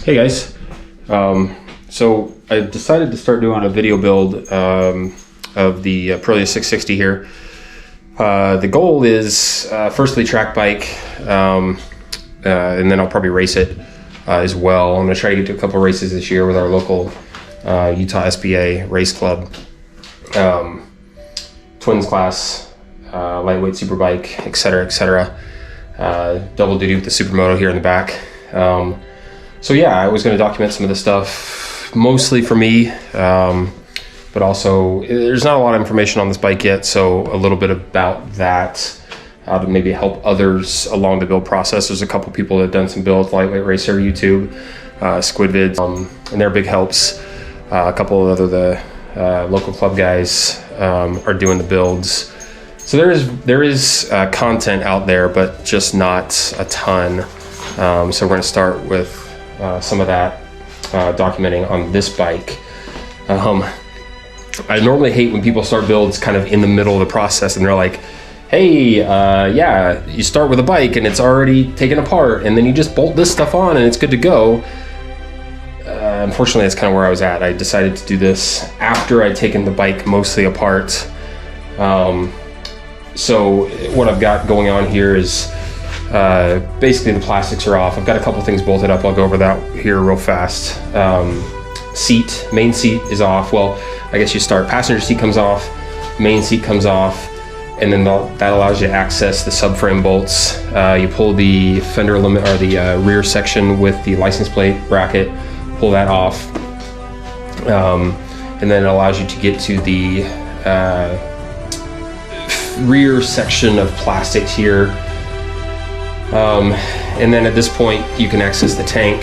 Hey guys, so I decided to start doing a video build of the Aprilia 660 here. The goal is firstly track bike, and then I'll probably race it as well. I'm going to try to get to a couple races this year with our local Utah SBA race club, twins class, lightweight superbike, etc. Double duty with the supermoto here in the back. So yeah, I was going to document some of this stuff, mostly for me, but also there's not a lot of information on this bike yet, so a little bit about that to maybe help others along the build process. There's a couple people that have done some builds, Lightweight Racer, YouTube, Squid Vids, and they're big helps. A couple of other local club guys are doing the builds. So there is content out there, but just not a ton. So we're going to start with some of that documenting on this bike. I normally hate when people start builds kind of in the middle of the process and they're like, hey, yeah, you start with a bike and it's already taken apart and then you just bolt this stuff on and it's good to go. Unfortunately, that's kind of where I was at. I decided to do this after I'd taken the bike mostly apart. So what I've got going on here is basically the plastics are off. I've got a couple things bolted up. I'll go over that here real fast. Main seat is off. Well, I guess you start, passenger seat comes off, main seat comes off, and then that allows you to access the subframe bolts. You pull the fender limit or the rear section with the license plate bracket, pull that off, and then it allows you to get to the rear section of plastics here. And then at this point you can access the tank.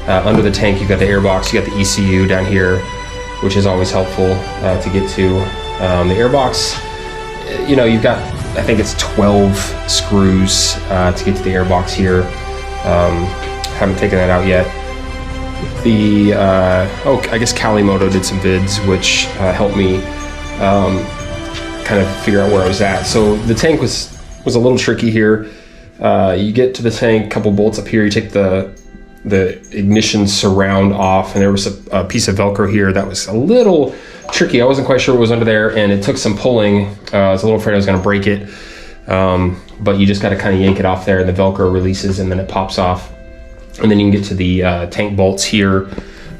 Under the tank you've got the airbox, you got the ECU down here, which is always helpful to get to. The airbox, you know, you've got, I think it's 12 screws to get to the airbox here. Haven't taken that out yet. I guess Kalimoto did some vids which helped me kind of figure out where I was at. So the tank was a little tricky here. You get to the tank, couple bolts up here, you take the ignition surround off, and there was a piece of Velcro here that was a little tricky. I wasn't quite sure what was under there, and it took some pulling. I was a little afraid I was going to break it, but you just got to kind of yank it off there, and the Velcro releases, and then it pops off. And then you can get to the tank bolts here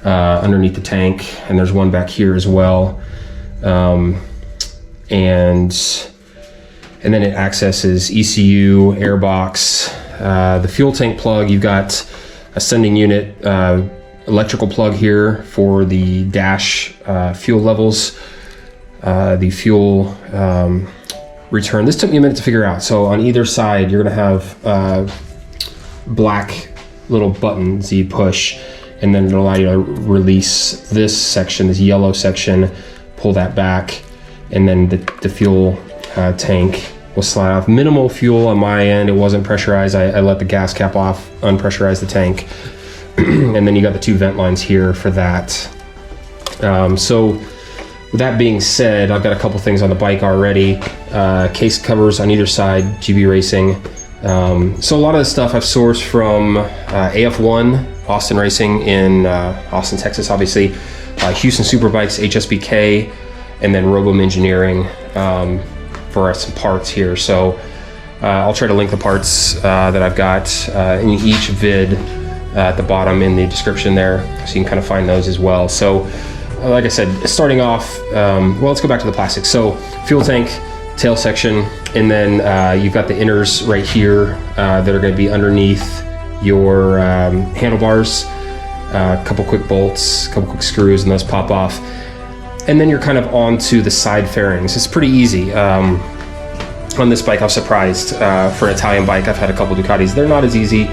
underneath the tank, and there's one back here as well. And then it accesses ECU, airbox, the fuel tank plug. You've got a sending unit, electrical plug here for the dash fuel levels, the fuel return. This took me a minute to figure out. So on either side, you're gonna have black little buttons you push, and then it'll allow you to release this section, this yellow section, pull that back, and then the fuel tank will slide off. Minimal fuel on my end. It wasn't pressurized. I let the gas cap off, unpressurized the tank. And then you got the two vent lines here for that. So with that being said, I've got a couple things on the bike already. Case covers on either side, GB Racing. So a lot of the stuff I've sourced from AF1, Austin Racing in Austin, Texas, obviously. Houston Superbikes, HSBK, and then Robum Engineering. For some parts here, so I'll try to link the parts that I've got in each vid at the bottom in the description there, so you can kind of find those as well. So like I said, starting off, well, let's go back to the plastics. So fuel tank, tail section, and then you've got the inners right here that are going to be underneath your handlebars. A couple quick bolts, a couple quick screws, and those pop off. And then you're kind of onto the side fairings. It's pretty easy. On this bike, I was surprised. For an Italian bike, I've had a couple Ducatis. They're not as easy.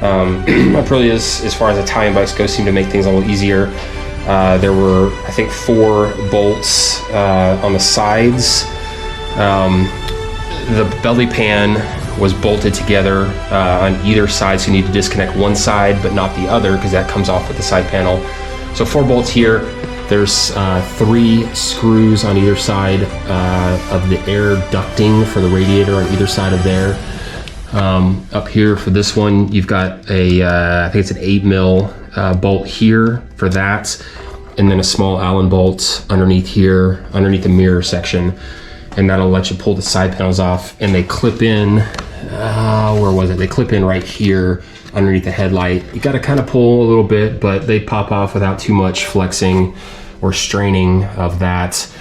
Aprilia's, as far as Italian bikes go, seem to make things a little easier. There were, I think, 4 bolts on the sides. The belly pan was bolted together on either side, so you need to disconnect one side but not the other, because that comes off with the side panel. So 4 bolts here. There's 3 screws on either side of the air ducting for the radiator on either side of there. Up here for this one, you've got a, I think it's an 8mm bolt here for that, and then a small Allen bolt underneath here, underneath the mirror section, and that'll let you pull the side panels off, and they clip in, where was it? They clip in right here underneath the headlight. You gotta kind of pull a little bit, but they pop off without too much flexing or straining of that.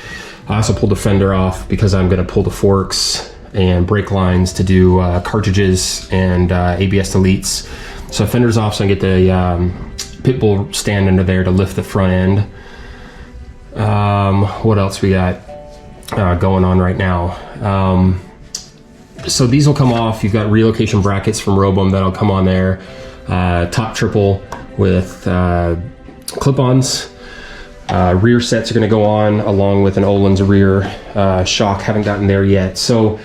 I also pulled the fender off because I'm gonna pull the forks and brake lines to do cartridges and ABS deletes. So fender's off, so I get the pit bull stand under there to lift the front end. What else we got going on right now? So these will come off. You've got relocation brackets from Robum that'll come on there. Top triple with clip-ons. Rear sets are gonna go on along with an Öhlins rear shock. Haven't gotten there yet. So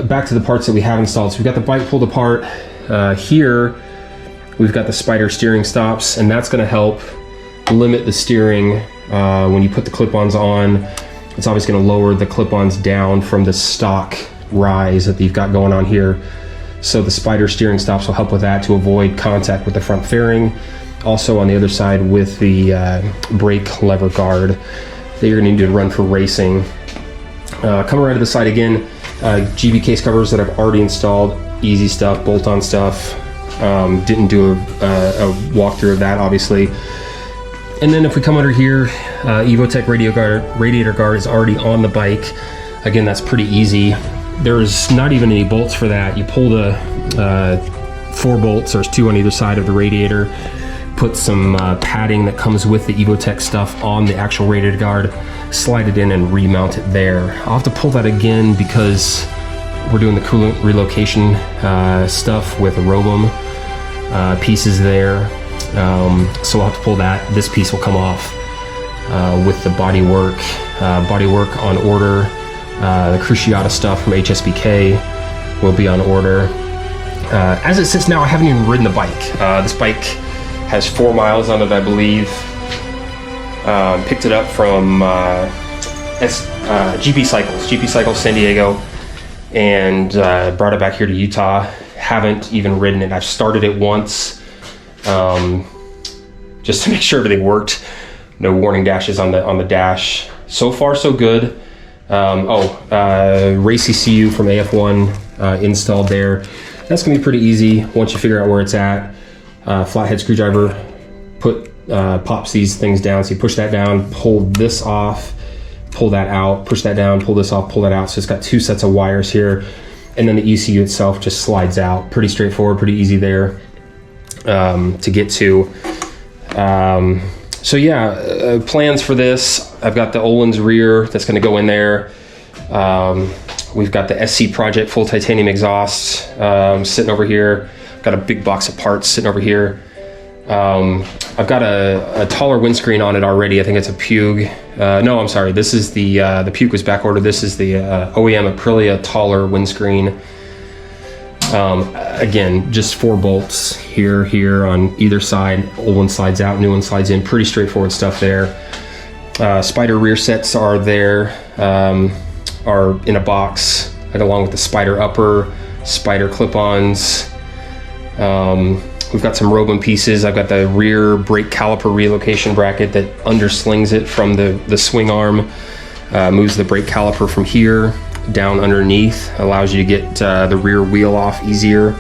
back to the parts that we have installed. So we've got the bike pulled apart. Here, we've got the Spider steering stops, and that's gonna help limit the steering when you put the clip-ons on. It's obviously gonna lower the clip-ons down from the stock rise that you've got going on here. So the Spider steering stops will help with that to avoid contact with the front fairing. Also on the other side with the brake lever guard that you're gonna need to run for racing. Coming right to the side again, GB case covers that I've already installed. Easy stuff, bolt-on stuff. Didn't do a walkthrough of that, obviously. And then if we come under here, Evotech radiator guard is already on the bike. Again, that's pretty easy. There's not even any bolts for that. You pull the 4 bolts, there's 2 on either side of the radiator. Put some padding that comes with the Evotech stuff on the actual radiator guard, slide it in and remount it there. I'll have to pull that again because we're doing the coolant relocation stuff with the Robum pieces there. So we'll have to pull that. This piece will come off with the bodywork. Bodywork on order. The Cruciata stuff from HSBK will be on order. As it sits now, I haven't even ridden the bike. This bike has 4 miles on it, I believe. Picked it up from GP Cycles San Diego, and brought it back here to Utah. Haven't even ridden it. I've started it once, just to make sure everything worked. No warning dashes on the dash. So far, so good. Race ECU from AF1 installed there. That's gonna be pretty easy once you figure out where it's at. Flathead screwdriver pops these things down. So you push that down, pull this off, pull that out, push that down, pull this off, pull that out. So it's got 2 sets of wires here, and then the ECU itself just slides out. Pretty straightforward, pretty easy there to get to. So yeah, plans for this. I've got the Öhlins rear that's going to go in there. We've got the SC Project full titanium exhaust sitting over here. Got a big box of parts sitting over here. I've got a taller windscreen on it already. I think it's a Pugue. No, I'm sorry. This is the Pugue was back ordered. This is the OEM Aprilia taller windscreen. Again, just 4 bolts here on either side. Old one slides out, new one slides in. Pretty straightforward stuff there. Spider rear sets are there, are in a box, along with the Spider upper, Spider clip-ons. We've got some Robum pieces. I've got the rear brake caliper relocation bracket that underslings it from the swing arm, moves the brake caliper from here down underneath, allows you to get the rear wheel off easier.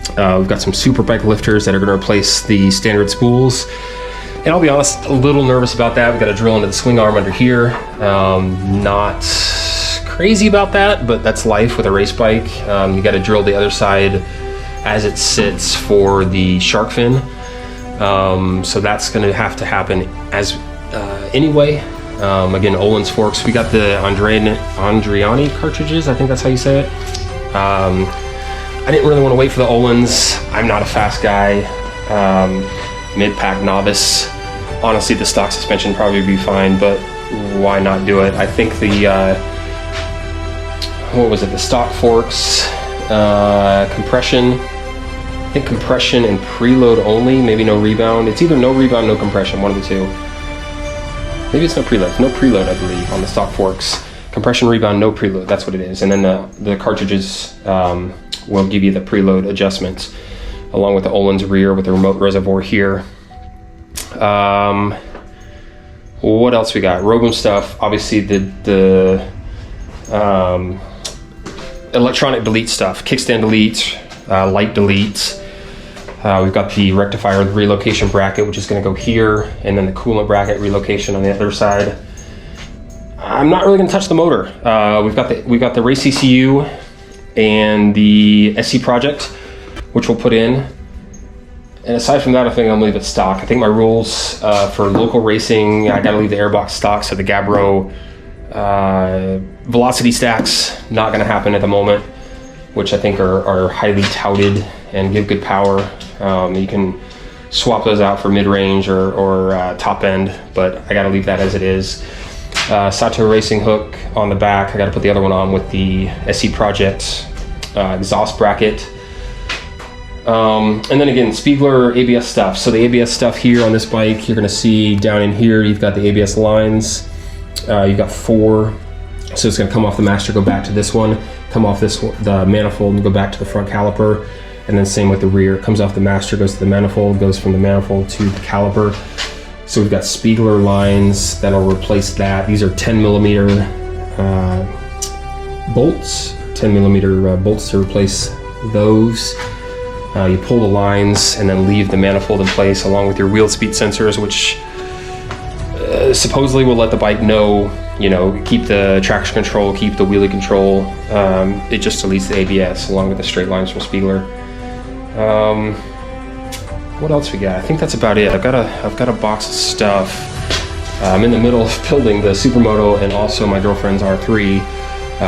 We've got some super bike lifters that are going to replace the standard spools. And I'll be honest, a little nervous about that. We've got to drill into the swing arm under here. Not crazy about that, but that's life with a race bike. You got to drill the other side as it sits for the shark fin. So that's going to have to happen as anyway. Again, Öhlins forks. We got the Andriani cartridges. I think that's how you say it. I didn't really want to wait for the Öhlins. I'm not a fast guy. Mid-pack novice. Honestly, the stock suspension probably would be fine, but why not do it? I think the what was it? The stock forks, compression. I think compression and preload only. Maybe no rebound. It's either no rebound, no compression. One of the two. Maybe it's no preload. No preload, I believe, on the stock forks. Compression, rebound, no preload. That's what it is. And then the cartridges will give you the preload adjustments, along with the Öhlins rear with the remote reservoir here. What else we got? Robum stuff. Obviously the electronic delete stuff, kickstand delete, light delete. We've got the rectifier relocation bracket, which is going to go here, and then the coolant bracket relocation on the other side. I'm not really going to touch the motor. We've got the race ECU and the SC project, which we'll put in. And aside from that, I think I'm gonna leave it stock. I think my rules for local racing, I gotta leave the airbox stock, so the Gabbro velocity stacks, not gonna happen at the moment, which I think are highly touted and give good power. You can swap those out for mid-range or top end, but I gotta leave that as it is. Sato racing hook on the back. I gotta put the other one on with the SC Project exhaust bracket. And then again, Spiegler ABS stuff. So the ABS stuff here on this bike, you're gonna see down in here, you've got the ABS lines. You've got 4. So it's gonna come off the master, go back to this one, come off the manifold and go back to the front caliper. And then same with the rear, comes off the master, goes to the manifold, goes from the manifold to the caliper. So we've got Spiegler lines that'll replace that. These are 10 millimeter bolts, 10 millimeter bolts to replace those. You pull the lines and then leave the manifold in place along with your wheel speed sensors, which supposedly will let the bike know, keep the traction control, keep the wheelie control. It just deletes the ABS along with the straight lines from Spiegler. What else we got? I think that's about it. I've got a box of stuff. I'm in the middle of building the Supermoto and also my girlfriend's R3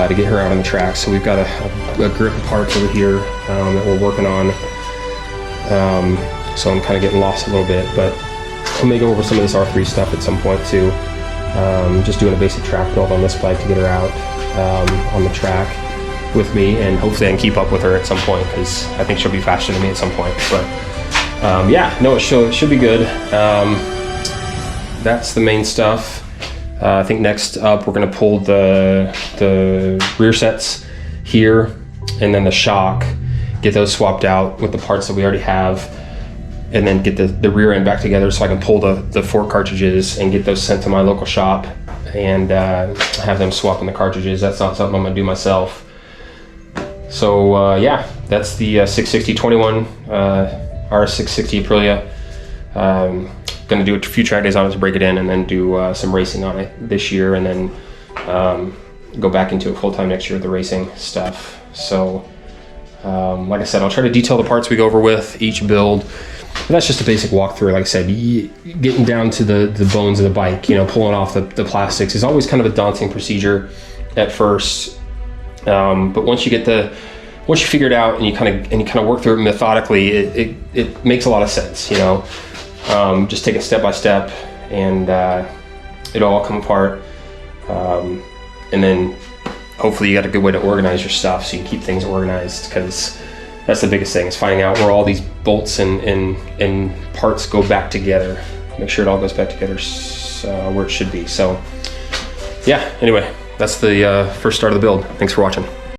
to get her out on the track. So we've got a grip of parts over here that we're working on. So I'm kind of getting lost a little bit, but I may go over some of this R3 stuff at some point too. Just doing a basic track build on this bike to get her out on the track with me, and hopefully I can keep up with her at some point, because I think she'll be faster than me at some point. But yeah, no, it should be good. That's the main stuff. I think next up we're going to pull the rear sets here, and then the shock, get those swapped out with the parts that we already have, and then get the rear end back together so I can pull the fork cartridges and get those sent to my local shop and have them swap in the cartridges. That's not something I'm going to do myself. So yeah, that's the 660-21 rs660 Aprilia. Gonna do a few track days on it to break it in, and then do some racing on it this year, and then go back into it full time next year with the racing stuff. So like I said, I'll try to detail the parts we go over with each build. But that's just a basic walkthrough. Like I said, getting down to the bones of the bike, pulling off the plastics is always kind of a daunting procedure at first. But once you figure it out and you kind of work through it methodically, it makes a lot of sense. Just take it step by step, and it'll all come apart. And then hopefully you got a good way to organize your stuff so you can keep things organized, because that's the biggest thing, is finding out where all these bolts and parts go back together. Make sure it all goes back together where it should be. So yeah, anyway, that's the first start of the build. Thanks for watching.